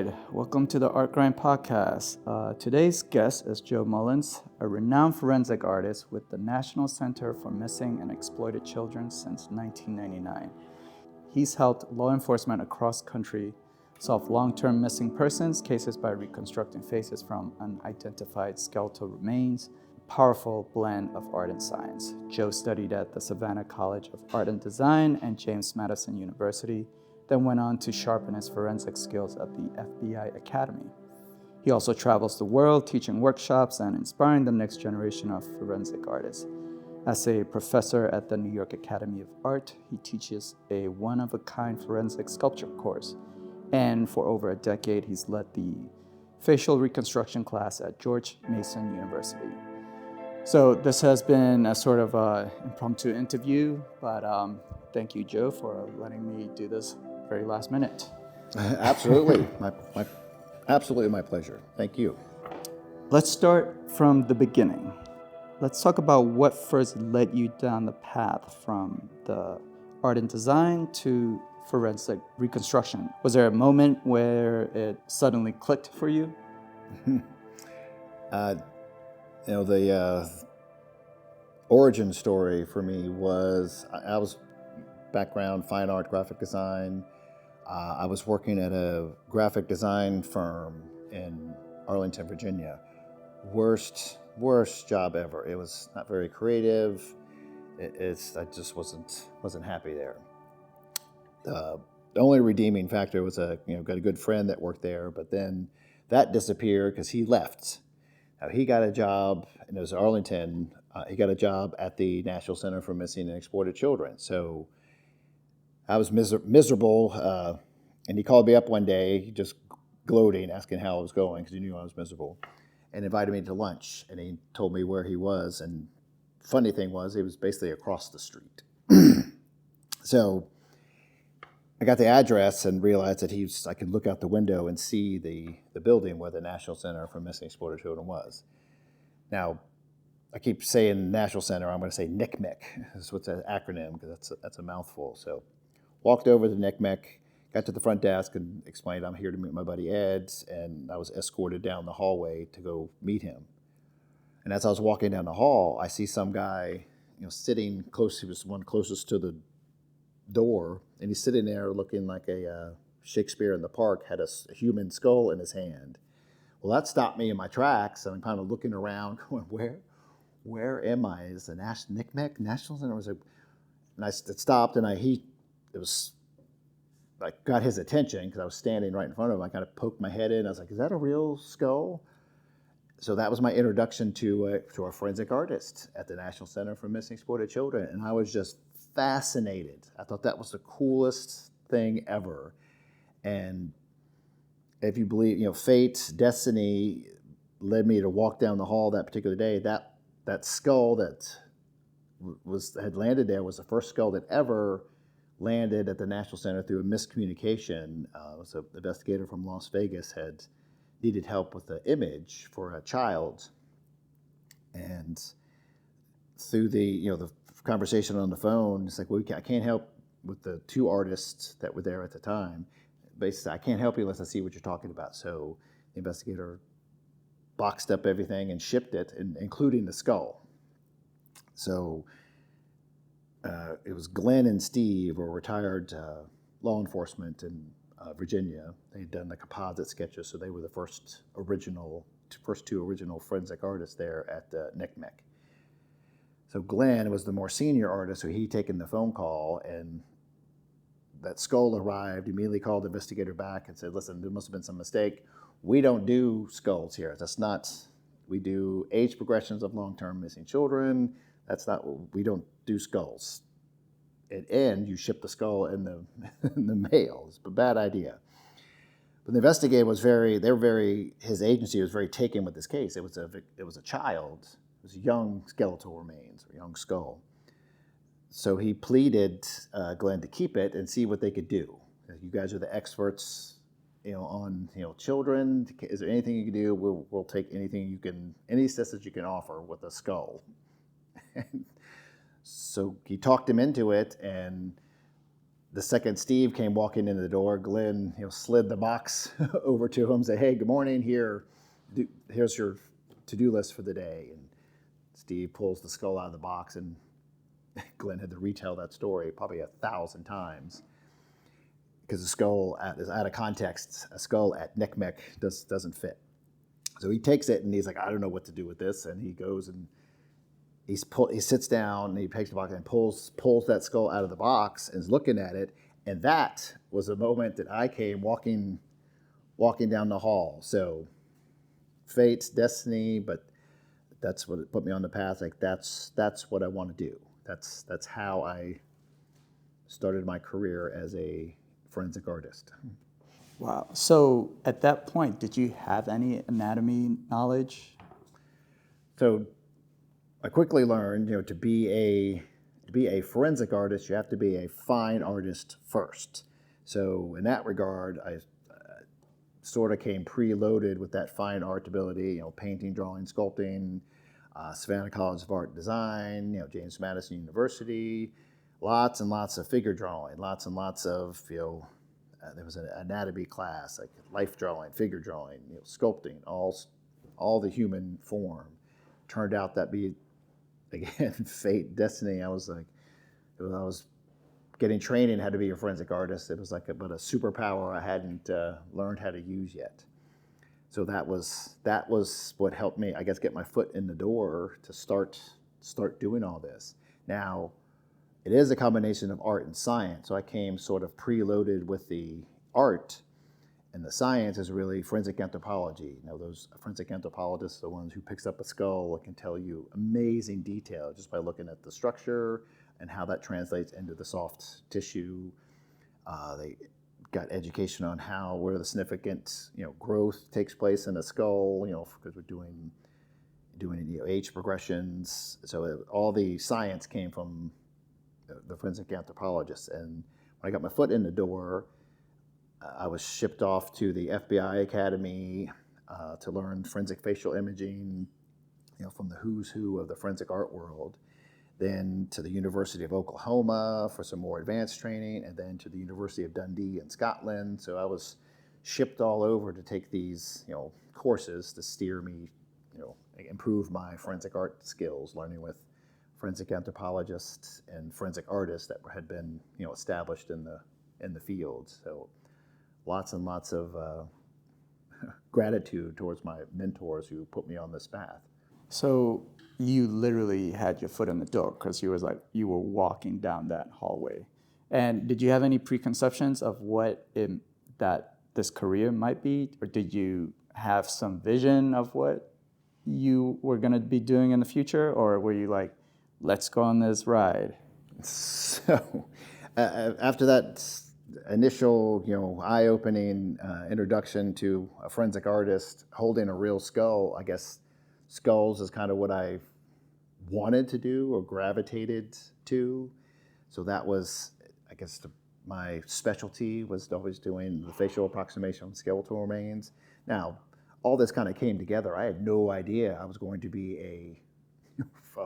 right, welcome to the Art Grind podcast. Today's guest is Joe Mullins, a renowned forensic artist with the National Center for Missing and Exploited Children since 1999. He's helped law enforcement across country solve long-term missing persons cases by reconstructing faces from unidentified skeletal remains. Powerful blend of art and science. Joe studied at the Savannah College of Art and Design and James Madison University, then went on to sharpen his forensic skills at the FBI Academy. He also travels the world teaching workshops and inspiring the next generation of forensic artists. As a professor at the New York Academy of Art, he teaches a one-of-a-kind forensic sculpture course. And for over a decade, he's led the facial reconstruction class at George Mason University. So this has been a sort of impromptu interview, but thank you, Joe, for letting me do this very last minute. Absolutely, absolutely my pleasure. Thank you. Let's start from the beginning. Let's talk about what first led you down the path from the art and design to forensic reconstruction. Was there a moment where it suddenly clicked for you? The origin story for me was I was background fine art, graphic design. I was working at a graphic design firm in Arlington, Virginia. Worst job ever. It was not very creative. I just wasn't happy there. The only redeeming factor was got a good friend that worked there, but then that disappeared because he left. Now, he got a job, and it was Arlington. He got a job at the National Center for Missing and Exploited Children. So I was miserable, and he called me up one day, just gloating, asking how I was going, because he knew I was miserable, and invited me to lunch. And he told me where he was, and funny thing was, he was basically across the street. So I got the address and realized that I could look out the window and see the building where the National Center for Missing and Exploited Children was. Now, I keep saying National Center, I'm going to say NCMEC. That's what's an acronym, because that's a mouthful. So walked over to NCMEC, got to the front desk and explained I'm here to meet my buddy Ed, and I was escorted down the hallway to go meet him. And as I was walking down the hall, I see some guy, sitting close. He was the one closest to the door, and he's sitting there looking like a Shakespeare in the Park, had a human skull in his hand. Well, that stopped me in my tracks, and I'm kind of looking around, going, where am I? Is the NCMEC National Center? And I stopped, and I got his attention because I was standing right in front of him. I kind of poked my head in. I was like, "Is that a real skull?" So that was my introduction to a forensic artist at the National Center for Missing and Exploited Children, and I was just fascinated. I thought that was the coolest thing ever. And if you believe, fate, destiny led me to walk down the hall that particular day. That skull that had landed there was the first skull that ever landed at the National Center through a miscommunication. It was an investigator from Las Vegas had needed help with the image for a child, and through the conversation on the phone, it's like, well, I can't help with the two artists that were there at the time. Basically, I can't help you unless I see what you're talking about. So the investigator boxed up everything and shipped it, including the skull. So it was Glenn and Steve, were retired law enforcement in Virginia. They'd done the composite sketches, so they were the first two original forensic artists there at NCMEC. So Glenn was the more senior artist, so he'd taken the phone call, and that skull arrived, immediately called the investigator back and said, "Listen, there must have been some mistake. We don't do skulls here. We do age progressions of long-term missing children. We don't do skulls. And you ship the skull in the mail. It's a bad idea." But the investigator his agency was very taken with this case. It was a child. It was young skeletal remains, or young skull. So he pleaded Glenn to keep it and see what they could do. You guys are the experts, on children. Is there anything you can do? We'll take any assistance you can offer with a skull. So he talked him into it, and the second Steve came walking in the door, Glenn, slid the box over to him, say, "Hey, good morning. Here's your to-do list for the day." And Steve pulls the skull out of the box, and Glenn had to retell that story probably 1,000 times because the skull is out of context. A skull at NCMEC doesn't fit. So he takes it and he's like, "I don't know what to do with this." And he goes and he sits down and he takes the box and pulls that skull out of the box and is looking at it. And that was the moment that I came walking down the hall. So fate, destiny, but that's what put me on the path. Like that's what I want to do. That's how I started my career as a forensic artist. Wow. So at that point, did you have any anatomy knowledge? So I quickly learned, to be a forensic artist, you have to be a fine artist first. So in that regard, I sort of came preloaded with that fine art ability, painting, drawing, sculpting, Savannah College of Art and Design, James Madison University, lots and lots of figure drawing, lots and lots of, there was an anatomy class, like life drawing, figure drawing, sculpting, all the human form. Turned out that be, again, fate, destiny. I was getting training how to be a forensic artist. It was like a superpower I hadn't learned how to use yet. So that was what helped me, I guess, get my foot in the door to start doing all this. Now, it is a combination of art and science. So I came sort of preloaded with the art, and the science is really forensic anthropology. Those forensic anthropologists are the ones who picks up a skull and can tell you amazing detail just by looking at the structure and how that translates into the soft tissue. They got education on where the significant growth takes place in a skull, because we're doing age progressions. So all the science came from the forensic anthropologists. And when I got my foot in the door, I was shipped off to the FBI Academy to learn forensic facial imaging, from the who's who of the forensic art world. Then to the University of Oklahoma for some more advanced training, and then to the University of Dundee in Scotland. So I was shipped all over to take these, courses to steer me, improve my forensic art skills, learning with forensic anthropologists and forensic artists that had been, established in the field. So lots and lots of gratitude towards my mentors who put me on this path. So you literally had your foot in the door because you were walking down that hallway. And did you have any preconceptions of that this career might be, or did you have some vision of what you were going to be doing in the future, or were you like, let's go on this ride? So after that initial, eye-opening introduction to a forensic artist holding a real skull, I guess skulls is kind of what I wanted to do or gravitated to. So that was, I guess, my specialty was always doing the facial approximation of skeletal remains. Now, all this kind of came together. I had no idea I was going to be a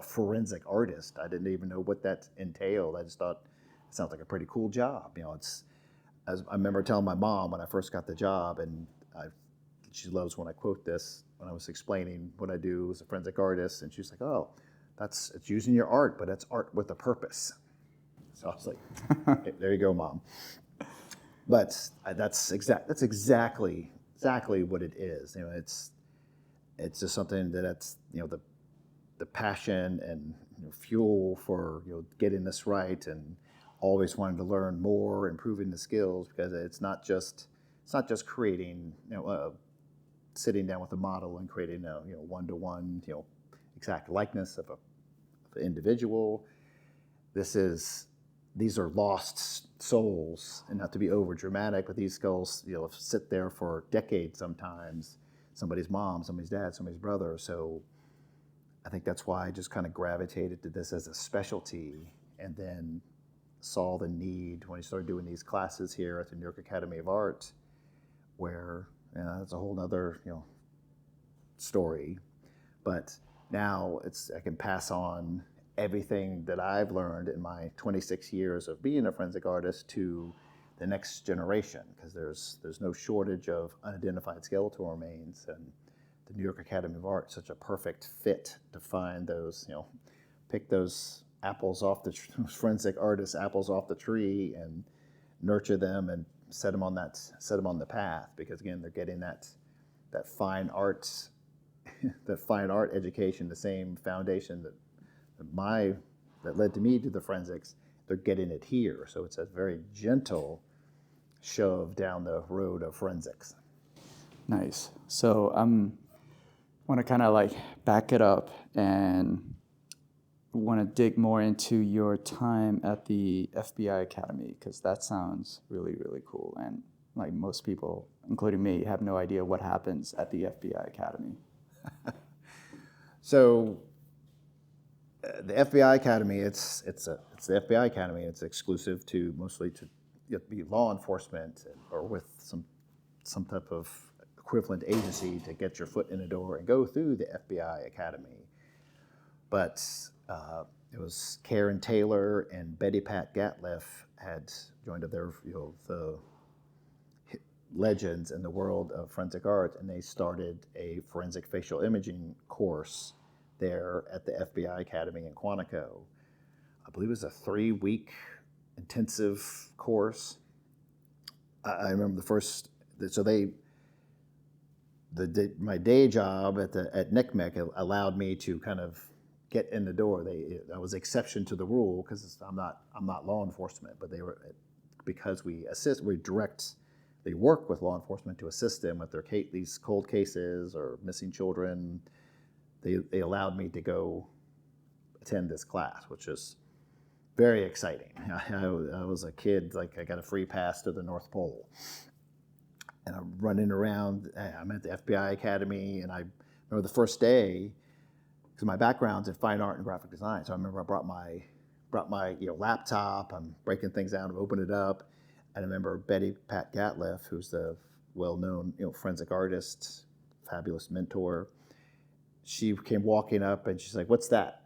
forensic artist. I didn't even know what that entailed. I just thought it sounds like a pretty cool job. I remember telling my mom when I first got the job, and she loves when I quote this, when I was explaining what I do as a forensic artist, and she's like, "Oh, it's using your art, but it's art with a purpose." So I was like, "Okay, there you go, Mom." But that's exactly what it is. It's just something that's the passion and fuel for getting this right, and always wanting to learn more, improving the skills, because it's not just creating sitting down with a model and creating a one-to-one exact likeness of an individual. These are lost souls, and not to be over dramatic, but these skulls sit there for decades sometimes. Somebody's mom, somebody's dad, somebody's brother. So I think that's why I just kind of gravitated to this as a specialty, and then saw the need when I started doing these classes here at the New York Academy of Art, where that's a whole nother story. But now I can pass on everything that I've learned in my 26 years of being a forensic artist to the next generation, because there's no shortage of unidentified skeletal remains, and the New York Academy of Art is such a perfect fit to find those, pick those apples off the forensic artists apples off the tree and nurture them and set them on the path, because again they're getting that fine art that fine art education, the same foundation that led to me to the forensics. They're getting it here, so it's a very gentle shove down the road of forensics. Nice. So want to kind of like back it up and want to dig more into your time at the FBI Academy, because that sounds really, really cool. And like most people, including me, have no idea what happens at the FBI Academy. So the FBI Academy, it's the FBI Academy. It's exclusive to mostly to you have to be law enforcement or with some type of equivalent agency to get your foot in the door and go through the FBI Academy. But it was Karen Taylor and Betty Pat Gatliff had joined up there, the legends in the world of forensic art, and they started a forensic facial imaging course there at the FBI Academy in Quantico. I believe it was a 3-week intensive course. I remember my day job at NCMEC allowed me to kind of get in the door. I was exception to the rule because I'm not law enforcement, but because we work with law enforcement to assist them with these cold cases or missing children. They allowed me to go attend this class, which is very exciting. I was a kid, like I got a free pass to the North Pole. And I'm running around, I'm at the FBI Academy, and I remember the first day, because my background's in fine art and graphic design, so I remember I brought my laptop, I'm breaking things down, open it up, and I remember Betty Pat Gatliff, who's the well-known forensic artist, fabulous mentor. She came walking up and she's like, "What's that?"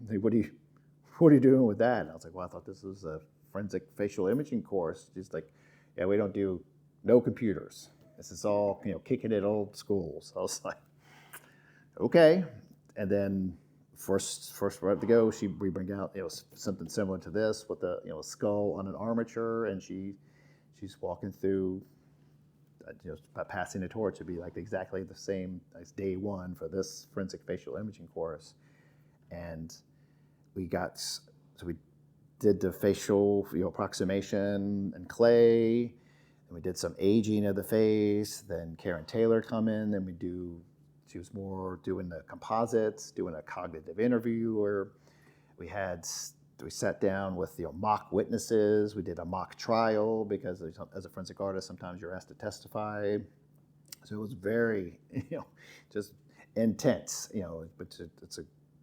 Like, what are you doing with that? And I was like, "Well, I thought this was a forensic facial imaging course." She's like, "Yeah, we don't do no computers. This is all kicking it old school." So I was like, "Okay." And then first right to go, we bring out something similar to this with a skull on an armature, and she's walking through. Passing the torch would be like exactly the same as day one for this forensic facial imaging course. And we did the facial approximation and clay, and we did some aging of the face. Then Karen Taylor come in, then she was more doing the composites, doing a cognitive interview where we sat down with mock witnesses. We did a mock trial because as a forensic artist, sometimes you're asked to testify. So it was very, just intense. But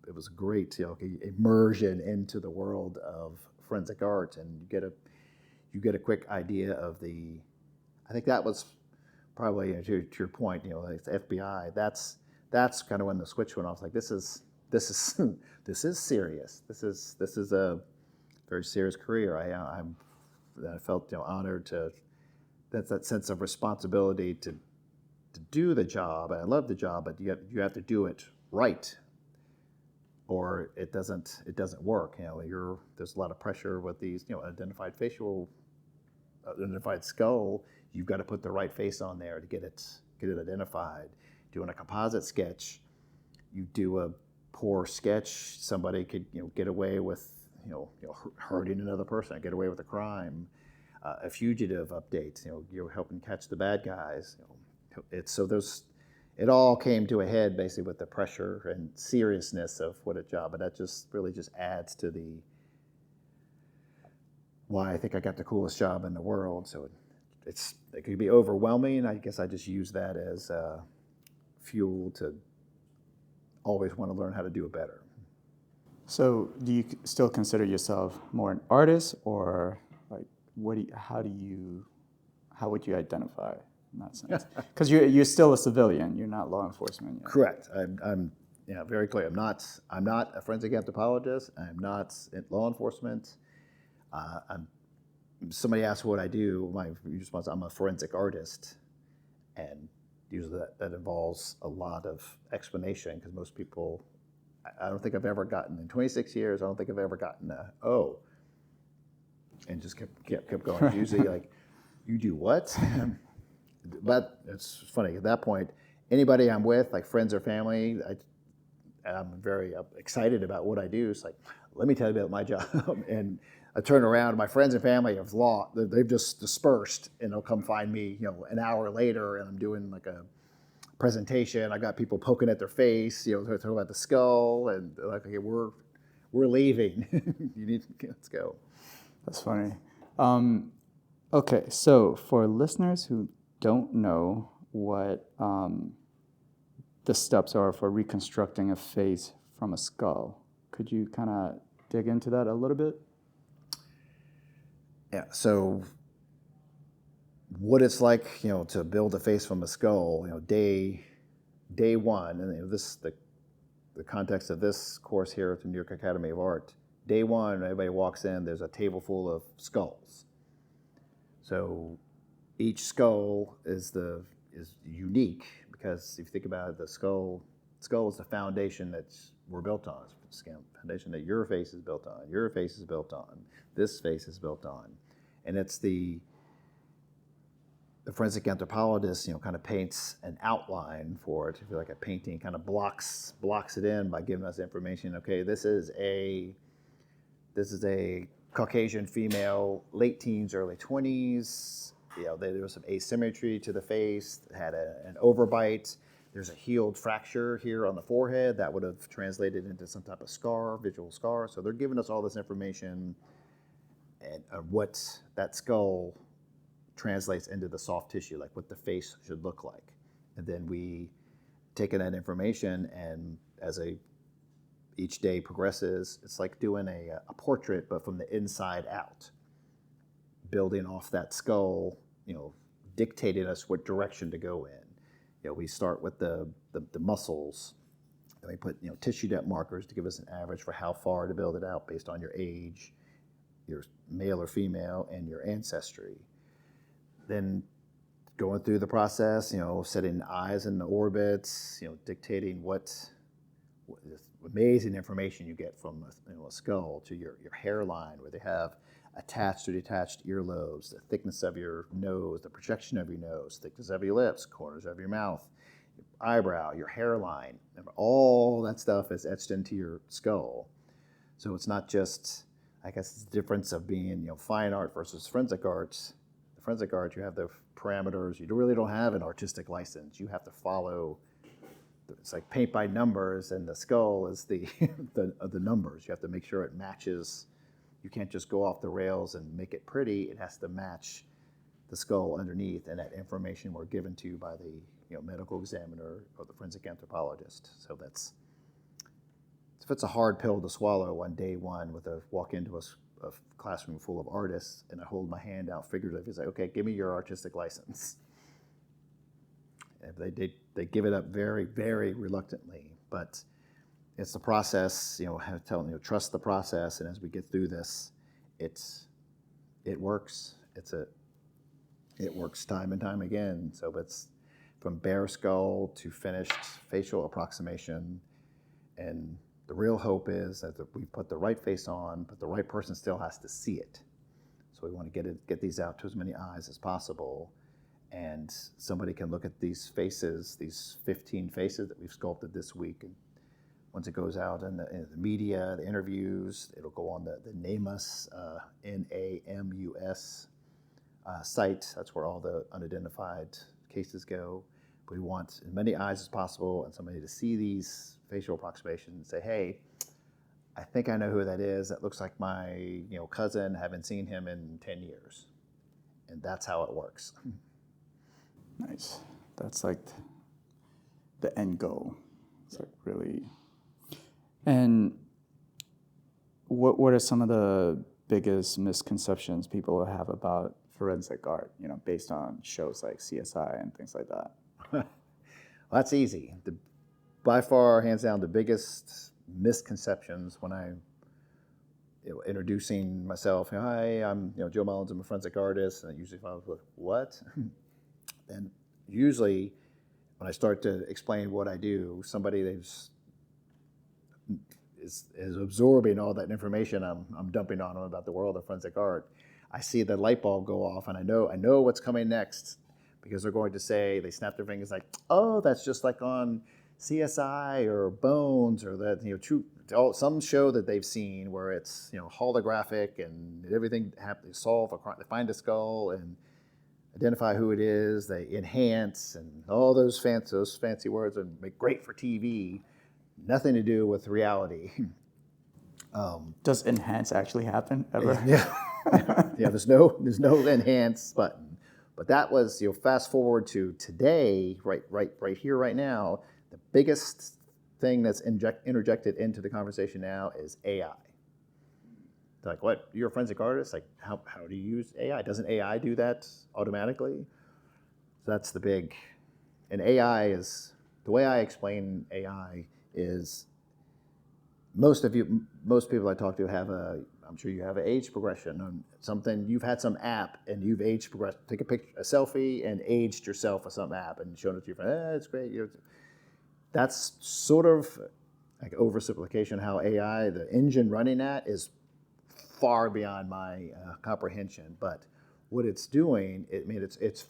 it was great, immersion into the world of forensic art, and you get a quick idea of I think that was probably to your point. Like the FBI. That's kind of when the switch went off. Like this is serious. This is a very serious career. I felt honored to that sense of responsibility to do the job. I love the job, but you have to do it right, or it doesn't work. There's a lot of pressure with these identified skull. You've got to put the right face on there to get it identified. Doing a composite sketch, you do a poor sketch, somebody could get away with hurting another person, get away with a crime. A fugitive update, you're helping catch the bad guys. It all came to a head basically with the pressure and seriousness of what a job, but that really adds to why I think I got the coolest job in the world. So it could be overwhelming. I guess I just use that as fuel to always want to learn how to do it better. So do you still consider yourself more an artist, or like how would you identify in that sense? Because you're still a civilian, you're not law enforcement yet. Correct. I'm yeah, very clear. I'm not a forensic anthropologist. I'm not in law enforcement. I'm somebody asks what I do. My response: I'm a forensic artist, and usually that involves a lot of explanation because most people, I don't think I've ever gotten in 26 years. I don't think I've ever gotten a and just kept going. It's usually like, you do what? But it's funny at that point. Anybody I'm with, like friends or family, I'm very excited about what I do. It's like, let me tell you about my job. And I turn around, my friends and family have they've just dispersed, and they'll come find me, an hour later, and I'm doing like a presentation. I got people poking at their face, talking about the skull, and they're like, okay, we're leaving. Let's go. That's funny. Okay, so for listeners who don't know what the steps are for reconstructing a face from a skull, could you kind of dig into that a little bit? Yeah. So what it's like, to build a face from a skull, day one, and the context of this course here at the New York Academy of Art. Day one, when everybody walks in, there's a table full of skulls. So each skull is unique because if you think about it, the skull is the foundation that we're built on. It's the foundation that your face is built on, your face is built on, this face is built on. And it's the forensic anthropologist, kind of paints an outline for it. If you like a painting, kind of blocks it in by giving us information. Okay, this is a Caucasian female, late teens, early 20s. There was some asymmetry to the face. Had an overbite. There's a healed fracture here on the forehead that would have translated into some type of scar, visual scar. So they're giving us all this information and what that skull translates into the soft tissue, like what the face should look like. And then we taking that information, and each day progresses, it's like doing a portrait, but from the inside out, building off that skull, dictating us what direction to go in. We start with the muscles, and we put tissue depth markers to give us an average for how far to build it out based on your age, your male or female, and your ancestry. Then going through the process, setting eyes in the orbits, dictating what amazing information you get from a skull to your hairline, where they have attached or detached earlobes, the thickness of your nose, the projection of your nose, thickness of your lips, corners of your mouth, your eyebrow, your hairline. All that stuff is etched into your skull. So it's not just, I guess, it's the difference of being fine art versus forensic arts. The forensic art, you have the parameters. You really don't have an artistic license. You have to follow. It's like paint by numbers, and the skull is the numbers. You have to make sure it matches. You can't just go off the rails and make it pretty. It has to match the skull underneath, and that information we're given to you by the medical examiner or the forensic anthropologist. So it's a hard pill to swallow on day one walk into a classroom full of artists, and I hold my hand out figuratively. It's like, okay, give me your artistic license. They give it up very, very reluctantly, but it's the process. Trust the process, and as we get through this, it works. It works time and time again. So it's from bare skull to finished facial approximation, and the real hope is that we put the right face on, but the right person still has to see it. So we want to get these out to as many eyes as possible. And somebody can look at these faces, these 15 faces that we've sculpted this week. And once it goes out in the media, the interviews, it'll go on the NAMUS, NAMUS site. That's where all the unidentified cases go. But we want as many eyes as possible and somebody to see these facial approximations and say, hey, I think I know who that is. That looks like my cousin. Haven't seen him in 10 years. And that's how it works. Nice. That's like the end goal. It's like really. And what are some of the biggest misconceptions people have about forensic art, based on shows like CSI and things like that? Well, that's easy. by far, hands down, the biggest misconceptions when I introducing myself. Hi, I'm Joe Mullins. I'm a forensic artist, and I usually follow with what. And usually, when I start to explain what I do, somebody is absorbing all that information I'm dumping on them about the world of forensic art. I see the light bulb go off, and I know what's coming next, because they're going to say, they snap their fingers like, oh, that's just like on CSI or Bones, or that some show that they've seen where it's holographic and everything happens. They solve a crime, they find a skull and identify who it is. They enhance and all those fancy words and make great for TV. Nothing to do with reality. Does enhance actually happen ever? Yeah, yeah. There's no enhance button. But that was fast forward to today, right here, right now. The biggest thing that's interjected into the conversation now is AI. They're like, what? You're a forensic artist? Like, how do you use AI? Doesn't AI do that automatically? So that's the big. And AI is, the way I explain AI is, most people I talk to have I'm sure you have an age progression on something. You've had some app and you've age progressed. Take a picture, a selfie, and aged yourself with some app and shown it to your friend. It's great. That's sort of like oversimplification. How AI, the engine running that, is far beyond my comprehension. But what it's doing, it's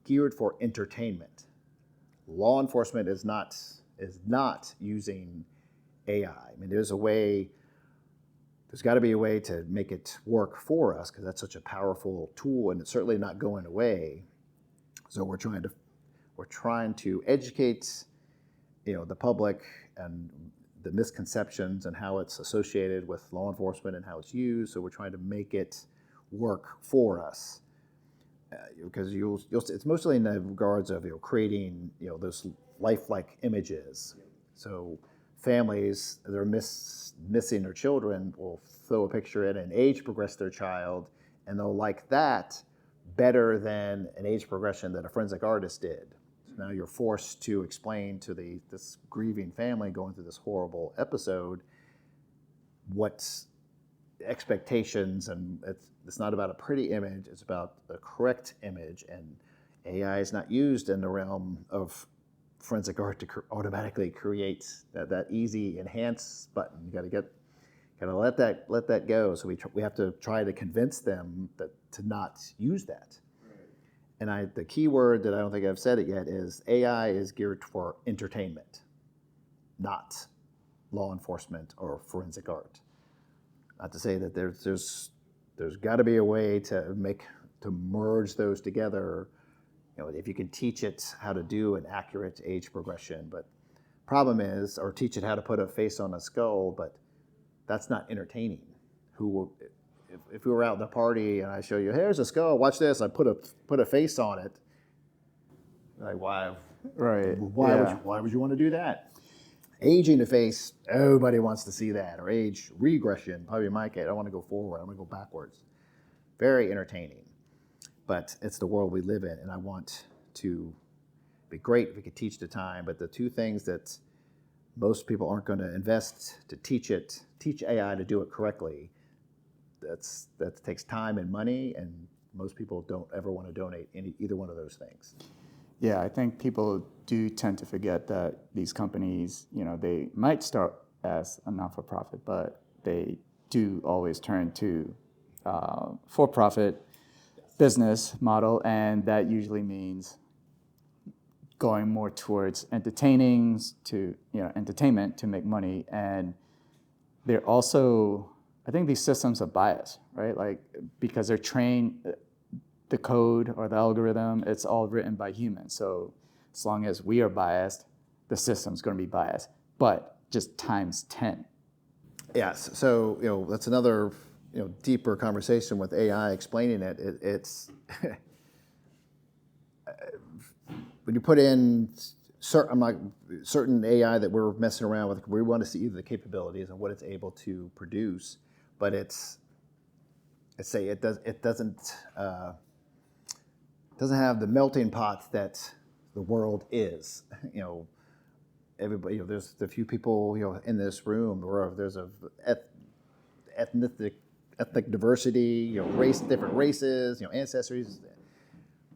geared for entertainment. Law enforcement is not using AI. I mean, there's got to be a way to make it work for us, because that's such a powerful tool, and it's certainly not going away. So we're trying to educate, the public and the misconceptions and how it's associated with law enforcement and how it's used. So we're trying to make it work for us. Because it's mostly in the regards of creating those lifelike images. So families that are missing their children will throw a picture in and age progress their child, and they'll like that better than an age progression that a forensic artist did. So now you're forced to explain to this grieving family going through this horrible episode what's expectations, and it's not about a pretty image, it's about the correct image. And AI is not used in the realm of forensic art to automatically create that easy enhance button. You gotta let that go. So we have to try to convince them to not use that. Right. And the key word that I don't think I've said it yet is AI is geared for entertainment, not law enforcement or forensic art. Not to say that there's got to be a way to merge those together. If you can teach it how to do an accurate age progression, but problem is, or teach it how to put a face on a skull, but that's not entertaining. If we were out in a party and I show you, here's a skull, watch this, I put a face on it. Like, why? Right. Why would you want to do that? Aging the face, everybody wants to see that. Or age regression, probably in my case, I don't want to go forward, I want to go backwards. Very entertaining. But it's the world we live in, and I want to be great if we could teach the time. But the two things that most people aren't going to invest to teach AI to do it correctly, that takes time and money, and most people don't ever want to donate either one of those things. Yeah, I think people do tend to forget that these companies, they might start as a not-for-profit, but they do always turn to for-profit business model, and that usually means going more towards entertainment to make money. And they're also, I think these systems are biased, right? Like, because they're trained, the code or the algorithm, it's all written by humans. So as long as we are biased, the system's going to be biased, but just times 10. Yes. So that's another deeper conversation with AI explaining it. It's when you put in certain AI that we're messing around with, we want to see the capabilities and what it's able to produce, but it doesn't have the melting pot that the world is. everybody, there's a few people, in this room where there's a ethnic ethnic diversity, race, different races, ancestries.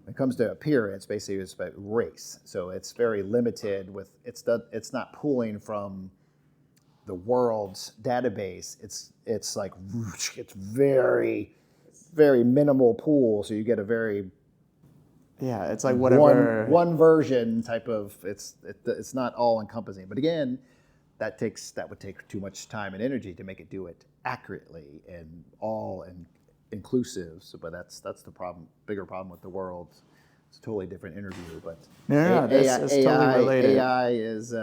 When it comes to appearance, basically it's about race. So it's very limited with it's not pulling from the world's database. It's like it's very very minimal pool. So you get a very Yeah, it's like whatever. one version type of it's not all encompassing. But again, that would take too much time and energy to make it do it accurately and all and inclusive. So, but that's the problem. Bigger problem with the world. It's a totally different interview. But No, this is totally related. AI is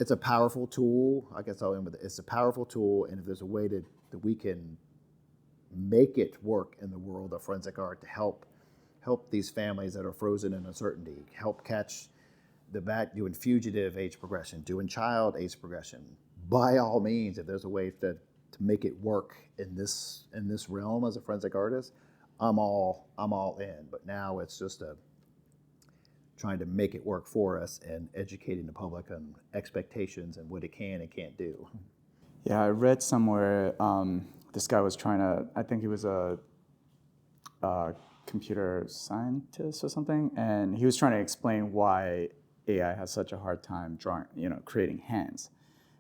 it's a powerful tool. I guess I'll end with it. It's a powerful tool, and if there's a way that we can make it work in the world of forensic art to help these families that are frozen in uncertainty, help catch doing fugitive age progression, doing child age progression. By all means, if there's a way to make it work in this realm as a forensic artist, I'm all in. But now it's just trying to make it work for us and educating the public on expectations and what it can and can't do. Yeah, I read somewhere this guy was trying to, I think he was a computer scientist or something, and he was trying to explain why AI has such a hard time creating hands.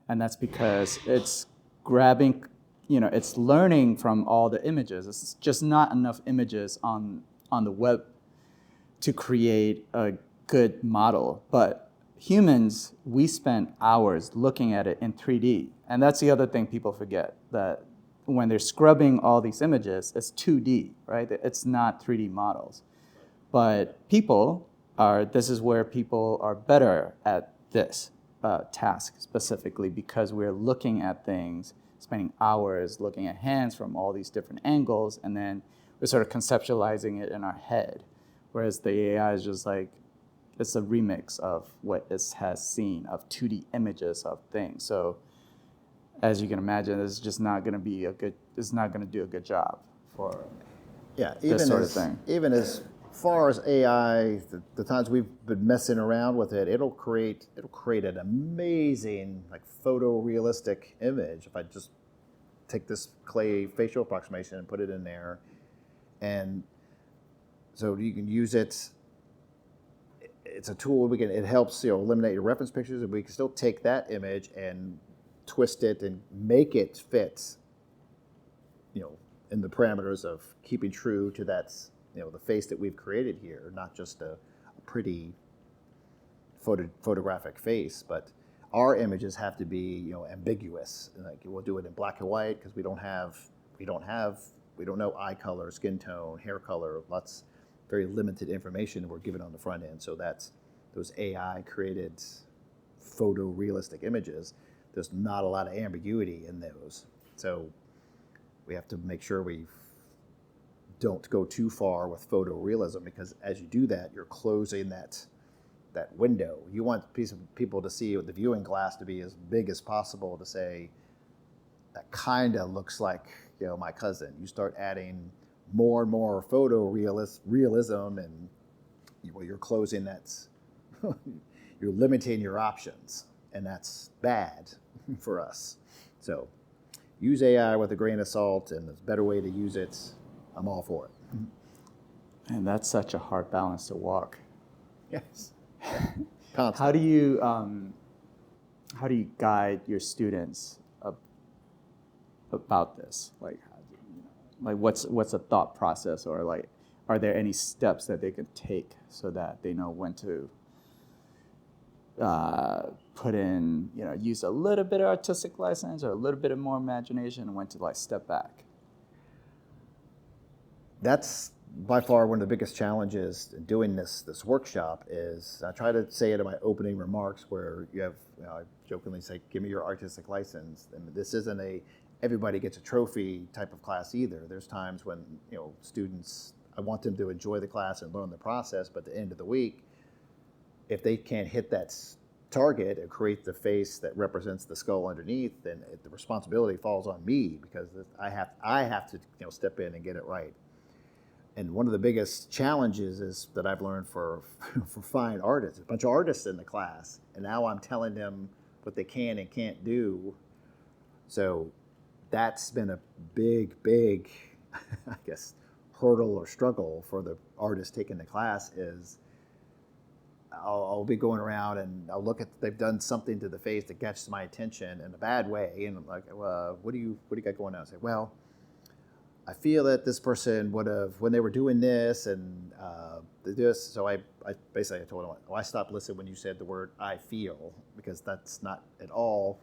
And that's because it's grabbing, it's learning from all the images. It's just not enough images on the web to create a good model. But humans, we spend hours looking at it in 3D. And that's the other thing people forget, that when they're scrubbing all these images, it's 2D, right? It's not 3D models. But this is where people are better at this task specifically, because we're looking at things, spending hours looking at hands from all these different angles, and then we're sort of conceptualizing it in our head. Whereas the AI is just like, it's a remix of what it has seen of 2D images of things. So as you can imagine, it's just not going to be it's not going to do a good job for this sort of thing. Even as far as AI, the times we've been messing around with it, it'll create an amazing, like, photorealistic image. If I just take this clay facial approximation and put it in there, and so you can use it. It's a tool. It helps eliminate your reference pictures, and we can still take that image and twist it and make it fit, in the parameters of keeping true to that, the face that we've created here, not just a pretty photographic face. But our images have to be, ambiguous. Like, we'll do it in black and white because we don't know eye color, skin tone, hair color. Lots very limited information we're given on the front end. So that's those AI created photorealistic images. There's not a lot of ambiguity in those. So we have to make sure we don't go too far with photorealism, because as you do that, you're closing that window. You want people to see the viewing glass to be as big as possible, to say, that kind of looks like, my cousin. You start adding more and more realism, and you're closing that, you're limiting your options, and that's bad for us. So use AI with a grain of salt, and there's a better way to use it. I'm all for it. And that's such a hard balance to walk. Yes. How do you guide your students about this? Like what's a thought process, or like, are there any steps that they can take so that they know when to put in, use a little bit of artistic license or a little bit of more imagination, and when to step back? That's by far one of the biggest challenges in doing this workshop. Is I try to say it in my opening remarks, where you have, I jokingly say, give me your artistic license. And this isn't a everybody gets a trophy type of class either. There's times when, students, I want them to enjoy the class and learn the process, but at the end of the week, if they can't hit that target and create the face that represents the skull underneath, then the responsibility falls on me, because I have to step in and get it right. And one of the biggest challenges is that I've learned for for fine artists, a bunch of artists in the class, and now I'm telling them what they can and can't do. So that's been a big, I guess, hurdle or struggle for the artist taking the class. Is I'll be going around and I'll look at, they've done something to the face that catches my attention in a bad way, and I'm like, what do you got going on? I say, well, I feel that this person would have, when they were doing this and this, so I basically told them, well, I stopped listening when you said the word I feel, because that's not at all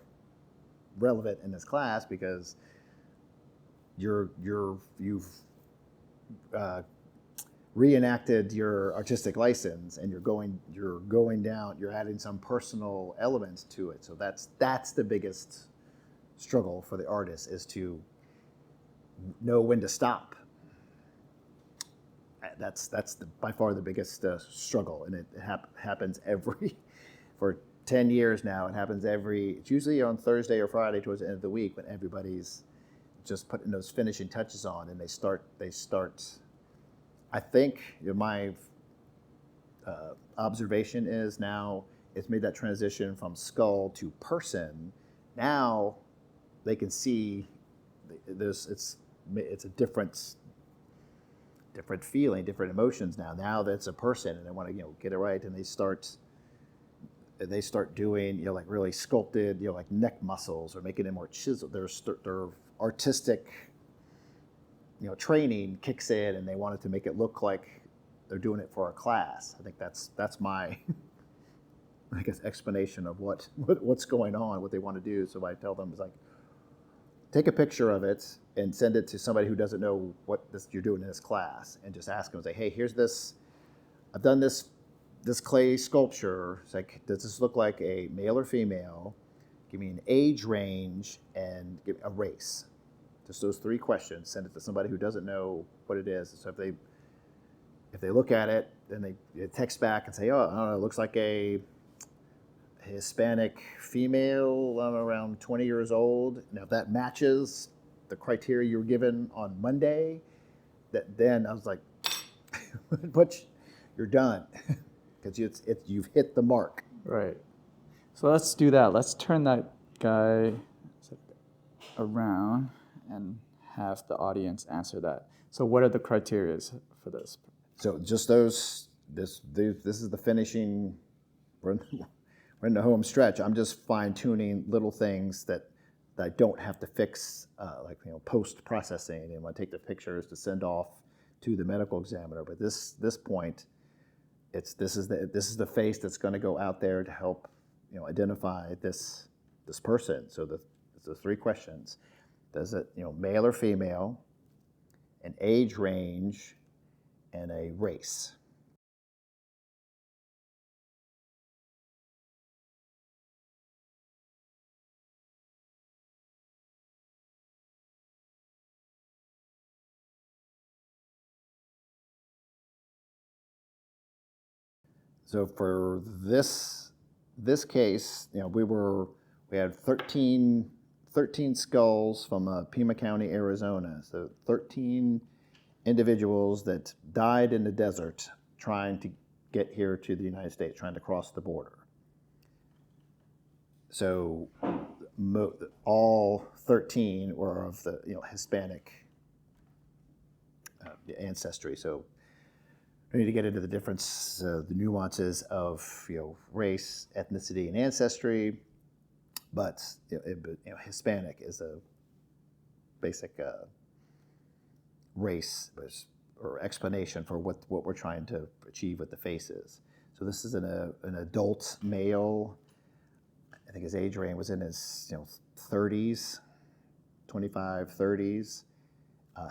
relevant in this class, because you've reenacted your artistic license, and you're going down, you're adding some personal elements to it. So that's the biggest struggle for the artist, is to know when to stop. That's by far the biggest struggle, and it happens for 10 years now. It happens it's usually on Thursday or Friday towards the end of the week, when everybody's just putting those finishing touches on, and they start. I think my observation is now it's made that transition from skull to person. Now they can see it's a different feeling, different emotions now. Now that's a person, and they want to get it right, and they start doing like really sculpted like neck muscles, or making it more chiseled. Their artistic training kicks in, and they wanted to make it look like they're doing it for a class. I think that's my I guess explanation of what's going on, what they want to do. So I tell them, it's like, take a picture of it and send it to somebody who doesn't know what you're doing in this class, and just ask them, say, hey, here's this, I've done this clay sculpture. It's like, does this look like a male or female? Give me an age range and give a race. Just those 3 questions. Send it to somebody who doesn't know what it is. So if they look at it, then they text back and say, oh, I don't know, it looks like a Hispanic female around 20 years old. Now, if that matches the criteria you were given on Monday, then I was like, but you're done, because you've hit the mark. Right. So let's do that. Let's turn that guy around and have the audience answer that. So what are the criteria for this? So just those. This is the finishing. We're in the home stretch. I'm just fine tuning little things that I don't have to fix, like post processing, and when I take the pictures to send off to the medical examiner. But this point, this is the face that's going to go out there to help identify this person. So the 3 questions: does it male or female, an age range, and a race. So for this case, we had 13 skulls from Pima County, Arizona. So 13 individuals that died in the desert trying to get here to the United States, trying to cross the border. So all 13 were of the Hispanic ancestry. So we need to get into the difference, the nuances of race, ethnicity, and ancestry. But Hispanic is a basic race or explanation for what we're trying to achieve with the faces. So this is an adult male. I think his age range was in his 30s, 25, 30s.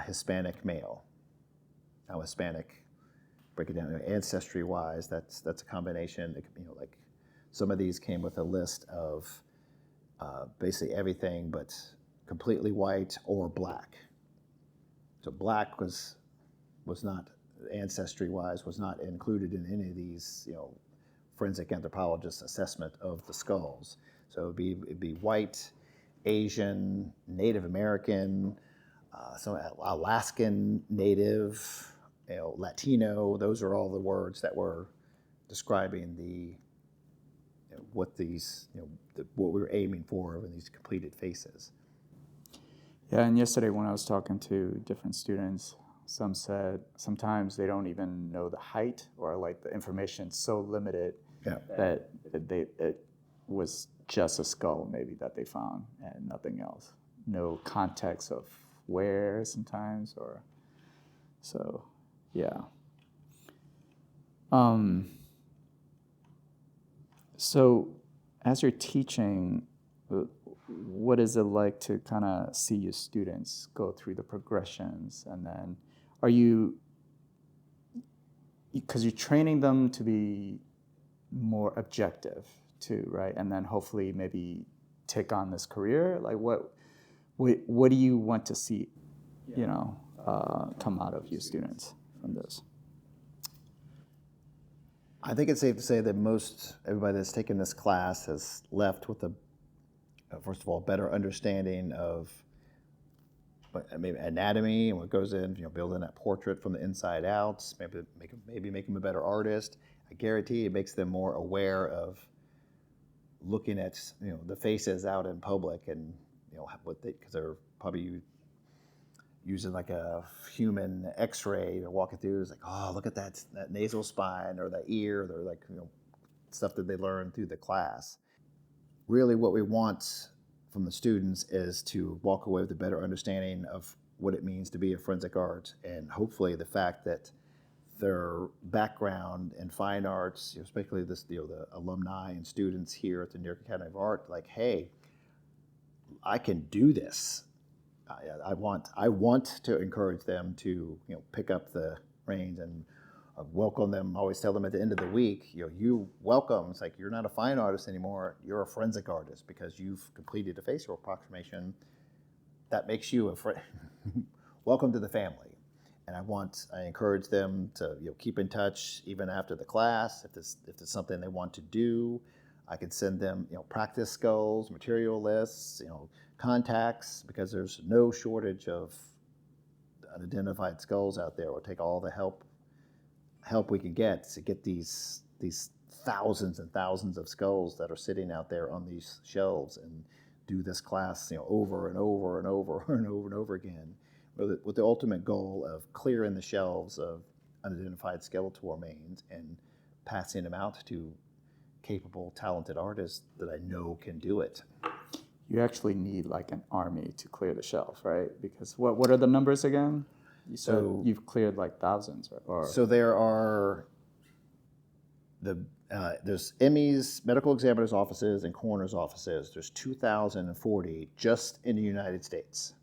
Hispanic male. Now Hispanic, break it down ancestry-wise. That's a combination. Like some of these came with a list of basically everything, but completely white or black. So black was not, ancestry-wise, was not included in any of these forensic anthropologist assessment of the skulls. So it'd be white, Asian, Native American, some Alaskan Native, Latino. Those are all the words that were describing what these, what we were aiming for in these completed faces. Yeah, and yesterday when I was talking to different students, some said sometimes they don't even know the height, or like the information's so limited that it was just a skull maybe that they found and nothing else. No context of where sometimes, or so, yeah. So as you're teaching, what is it like to kind of see your students go through the progressions, and then are you, because you're training them to be more objective too, right? And then hopefully maybe take on this career. Like what do you want to see, come out of your students from this? I think it's safe to say that most everybody that's taken this class has left with first of all, better understanding of maybe anatomy and what goes in, building that portrait from the inside out. Maybe make them a better artist. I guarantee it makes them more aware of looking at the faces out in public, and because they're probably using like a human X-ray to walk it through. It's like, oh, look at that nasal spine or that ear. They're like stuff that they learn through the class. Really, what we want from the students is to walk away with a better understanding of what it means to be a forensic art, and hopefully the fact that their background in fine arts, especially the alumni and students here at the New York Academy of Art, like, hey, I can do this. I want to encourage them to pick up the reins and welcome them. I always tell them at the end of the week, you welcome. It's like, you're not a fine artist anymore. You're a forensic artist because you've completed a facial approximation. That makes you a friend. Welcome to the family. And I encourage them to keep in touch even after the class. If it's something they want to do, I can send them practice skulls, material lists, contacts, because there's no shortage of unidentified skulls out there. We'll take all the help we can get to get these thousands and thousands of skulls that are sitting out there on these shelves, and do this class over and over and over and over and over again, with the ultimate goal of clearing the shelves of unidentified skeletal remains and passing them out to capable, talented artists that I know can do it. You actually need like an army to clear the shelf, right? Because what are the numbers again? You said you've cleared like thousands, or so there are there's ME's, medical examiners' offices, and coroner's offices. There's 2,040 just in the United States.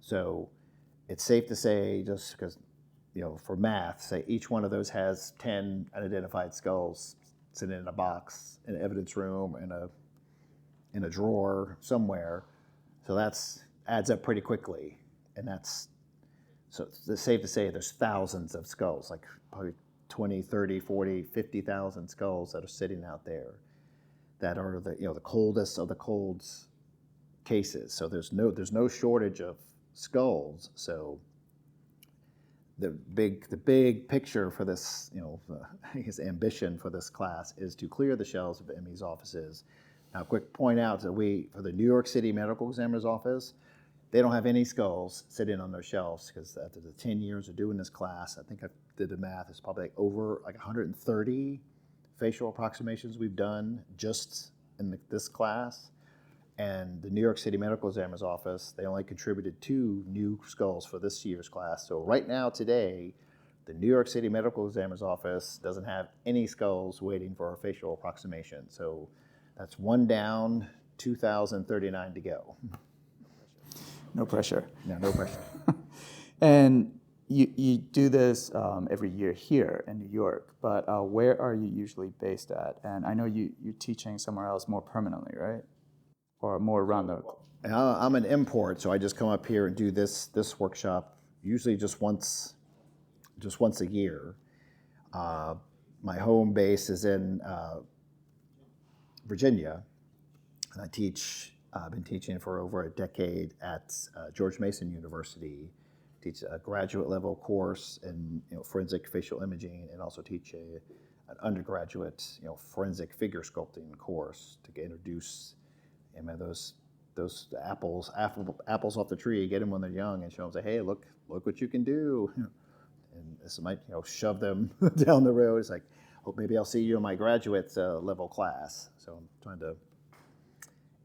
So it's safe to say, just because, for math, say each one of those has 10 unidentified skulls sitting in a box, in an evidence room, in a drawer somewhere. So that's adds up pretty quickly. And so it's safe to say there's thousands of skulls, like probably 20, 30, 40, 50,000 skulls that are sitting out there that are the coldest of the colds cases. So there's no shortage of skulls. So the big picture for this, his ambition for this class is to clear the shelves of ME's offices. Now, quick point out that for the New York City Medical Examiner's Office, they don't have any skulls sitting on their shelves, because after the 10 years of doing this class, I think I did the math, it's probably over 130 facial approximations we've done just in this class. And the New York City Medical Examiner's Office, they only contributed 2 new skulls for this year's class. So right now, today, the New York City Medical Examiner's Office doesn't have any skulls waiting for a facial approximation. So that's 1 down, 2,039 to go. No pressure. No pressure. And you do this every year here in New York, but where are you usually based at? And I know you're teaching somewhere else more permanently, right? Or more around the... I'm an import, so I just come up here and do this workshop usually just once a year. My home base is in Virginia, and I've been teaching for over a decade at George Mason University teach a graduate level course in forensic facial imaging, and also teach an undergraduate forensic figure sculpting course to introduce those apples off the tree, get them when they're young, and show them, say, hey, look what you can do, and this might shove them down the road. It's like, hope maybe I'll see you in my graduate level class. So I'm trying to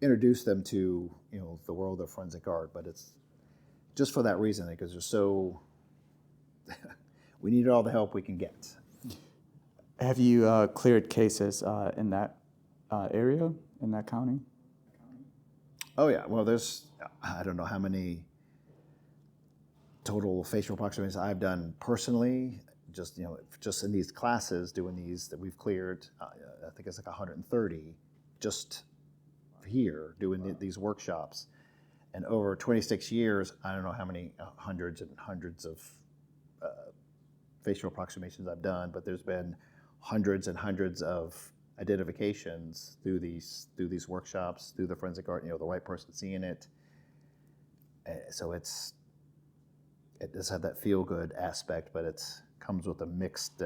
introduce them to the world of forensic art, but it's just for that reason, because they're so we need all the help we can get. Have you cleared cases in that area, in that county? Oh yeah, well there's, I don't know how many total facial approximations I've done personally, just in these classes, doing these that we've cleared. I think it's like 130 just here doing these workshops. And over 26 years, I don't know how many hundreds and hundreds of facial approximations I've done, but there's been hundreds and hundreds of identifications through these workshops, through the forensic art, the right person seeing it. So it does have that feel-good aspect, but it comes with a mixed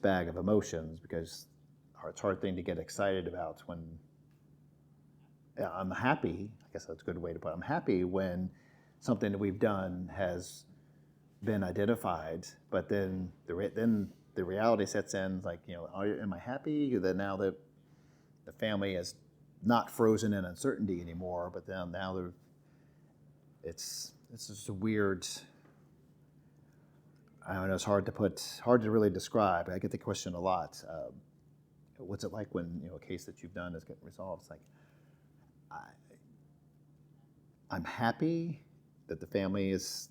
bag of emotions, because it's a hard thing to get excited about when I'm happy. I guess that's a good way to put it. I'm happy when something that we've done has been identified, but then the reality sets in, like, am I happy that now that the family is not frozen in uncertainty anymore, but then now it's just a weird, I don't know, it's hard to really describe. I get the question a lot. What's it like when a case that you've done is getting resolved? It's like, I'm happy that the family is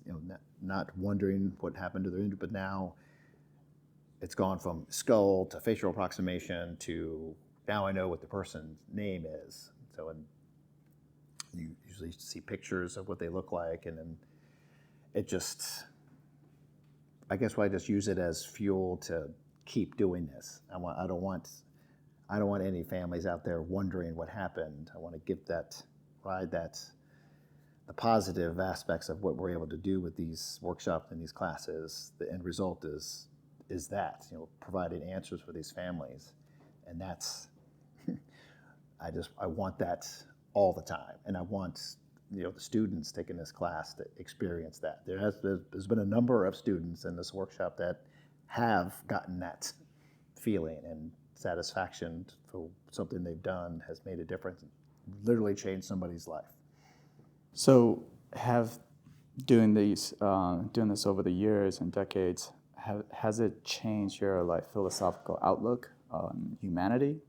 not wondering what happened to their injury, but now it's gone from skull to facial approximation to now I know what the person's name is. So, and you usually see pictures of what they look like, and then it just, I guess I just use it as fuel to keep doing this. I don't want any families out there wondering what happened. I want to give the positive aspects of what we're able to do with these workshops and these classes. The end result is that, providing answers for these families. And that's, I want that all the time. And I want, the students taking this class to experience that. There's been a number of students in this workshop that have gotten that feeling and satisfaction for something they've done has made a difference, literally changed somebody's life. So, doing this over the years and decades, has it changed your philosophical outlook on humanity?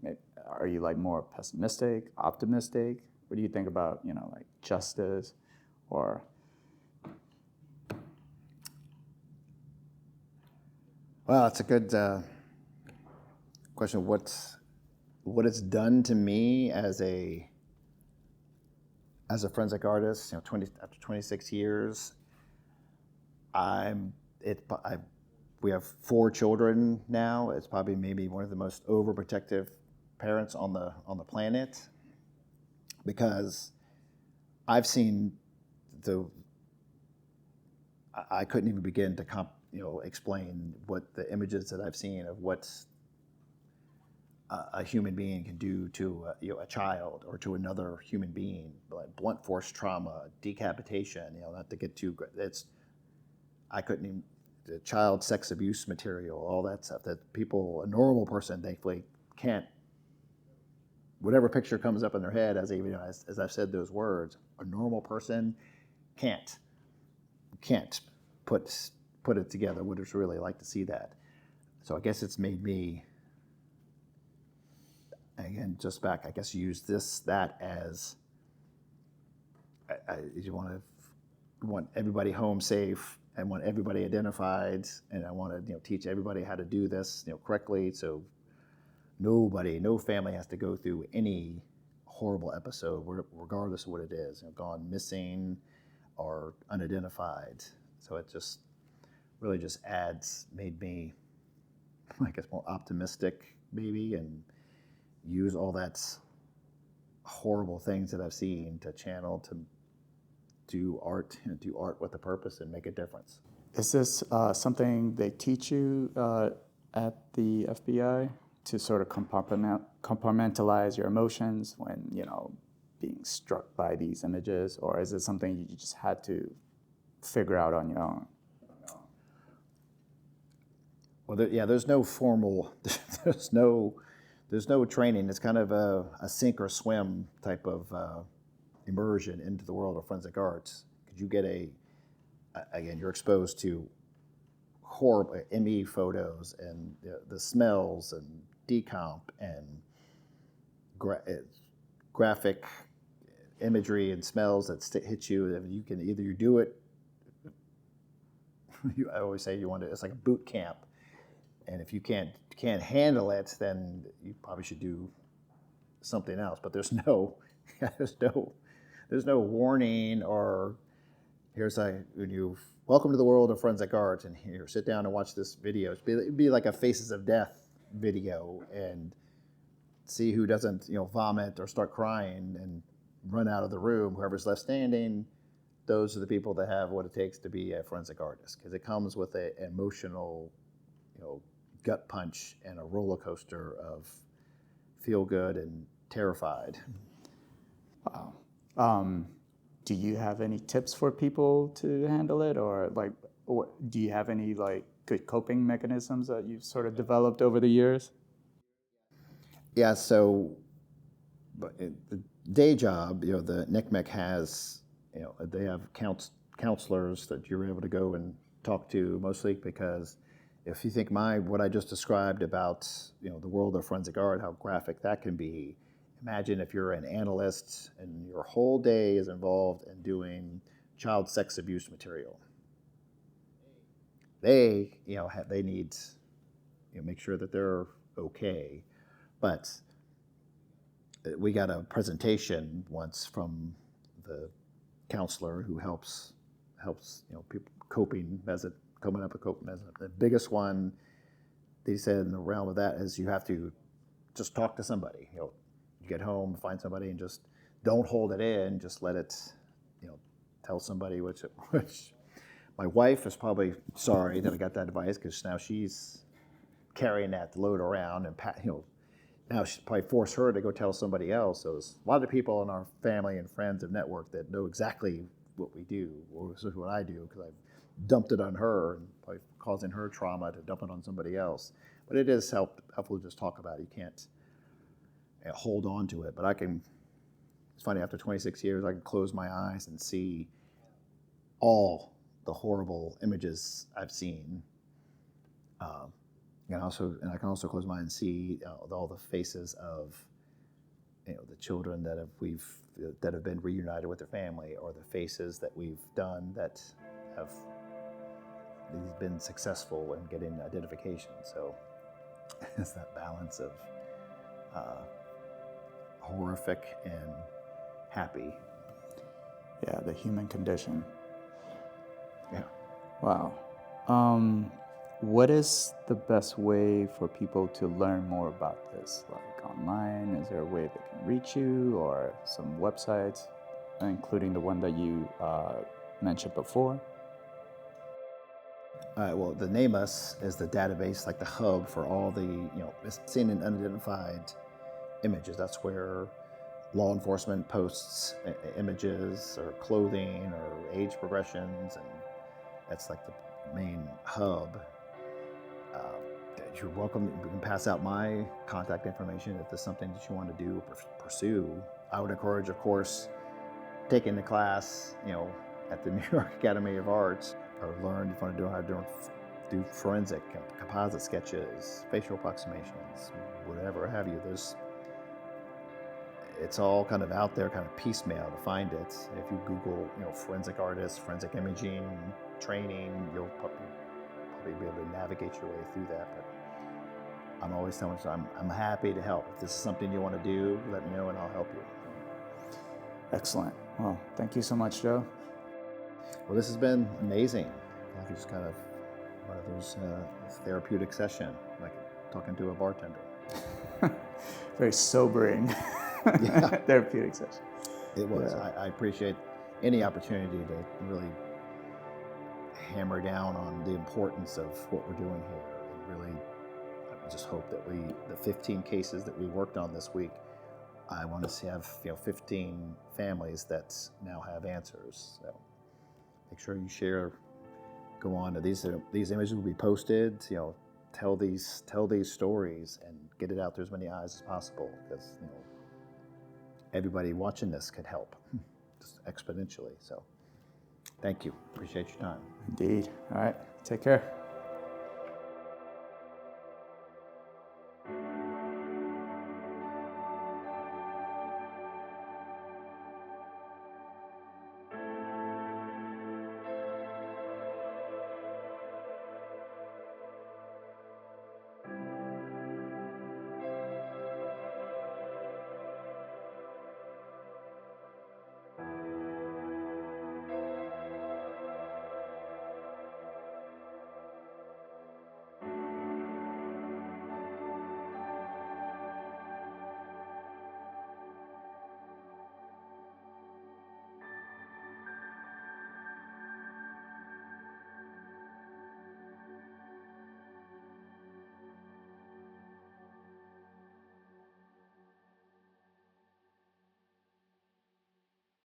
Are you more pessimistic, optimistic? What do you think about justice, or? Well, it's a good question. What it's done to me as a forensic artist, after 26 years, we have 4 children now. It's probably maybe one of the most overprotective parents on the planet, because I've seen I couldn't even begin to explain what the images that I've seen of what a human being can do to a child or to another human being, like blunt force trauma, decapitation. Not to get too. I couldn't even. The child sex abuse material, all that stuff that a normal person, thankfully, can't. Whatever picture comes up in their head as I've said those words, a normal person can't put it together. Would just really like to see that. So I guess it's made me, again, just back, I guess, use that as you want everybody home safe. I want everybody identified, and I want to teach everybody how to do this correctly, so no family has to go through any horrible episode, regardless of what it is, gone missing or unidentified. So it just really just made me, I guess, more optimistic maybe, and use all that horrible things that I've seen to channel do art, with a purpose and make a difference. Is this something they teach you at the FBI to sort of compartmentalize your emotions when, being struck by these images, or is it something you just had to figure out on your own? Well, there's no formal, there's no training. It's kind of a sink or swim type of immersion into the world of forensic arts. Because you get again, you're exposed to horrible ME photos and the smells and decomp and graphic imagery and smells that hit you. And you can either you do it. I always say it's like a boot camp, and if you can't handle it, then you probably should do something else. But there's no warning or welcome to the world of forensic art, and here, sit down and watch this video. It'd be like a Faces of Death video, and see who doesn't, vomit or start crying and run out of the room. Whoever's left standing, those are the people that have what it takes to be a forensic artist, because it comes with an emotional, gut punch and a roller coaster of feel good and terrified. Wow. Do you have any tips for people to handle it, or do you have any good coping mechanisms that you've sort of developed over the years? Yeah. So, the day job, the NCMEC has, they have counselors that you're able to go and talk to, mostly because if you think what I just described about, the world of forensic art, how graphic that can be. Imagine if you're an analyst and your whole day is involved in doing child sex abuse material. They, they need, make sure that they're okay. But we got a presentation once from the counselor who helps people coming up with coping mechanisms. The biggest one, they said, in the realm of that is you have to just talk to somebody. You get home, find somebody, and just don't hold it in. Just let it, tell somebody. Which my wife is probably sorry that I got that advice, because now she's carrying that load around, and now she'd probably force her to go tell somebody else. So there's a lot of people in our family and friends and network that know exactly what we do, or what I do, because I've dumped it on her and probably causing her trauma to dump it on somebody else. But it is helpful to just talk about it. You can't hold on to it. But it's funny, after 26 years, I can close my eyes and see all the horrible images I've seen. And I can also close my eyes and see all the faces of the children that have been reunited with their family, or the faces that we've done that have been successful in getting identification. So it's that balance of horrific and happy. Yeah, the human condition. Yeah. Wow. What is the best way for people to learn more about this? Like online? Is there a way they can reach you, or some websites, including the one that you mentioned before? Well, the NAMUS is the database, like the hub for all the missing and unidentified images. That's where law enforcement posts images or clothing or age progressions, and that's like the main hub. You're welcome. You can pass out my contact information if there's something that you want to do or pursue. I would encourage, of course, taking the class, at the New York Academy of Arts, or learn if you want to do how to do forensic composite sketches, facial approximations, whatever have you. It's all kind of out there, kind of piecemeal to find it. If you Google, forensic artists, forensic imaging training, you'll probably be able to navigate your way through that. But I'm always telling you, I'm happy to help. If this is something you want to do, let me know and I'll help you. Excellent. Well, thank you so much, Joe. Well, this has been amazing. Like it's kind of one of those therapeutic session, like talking to a bartender. Very sobering therapeutic session. It was. Yeah. I appreciate any opportunity to really hammer down on the importance of what we're doing here. And really, I just hope that the 15 cases that we worked on this week, I want to have 15 families that now have answers. So make sure you share. Go on to these images will be posted. Tell these stories and get it out to as many eyes as possible, because everybody watching this could help just exponentially. So thank you. Appreciate your time. Indeed. All right. Take care.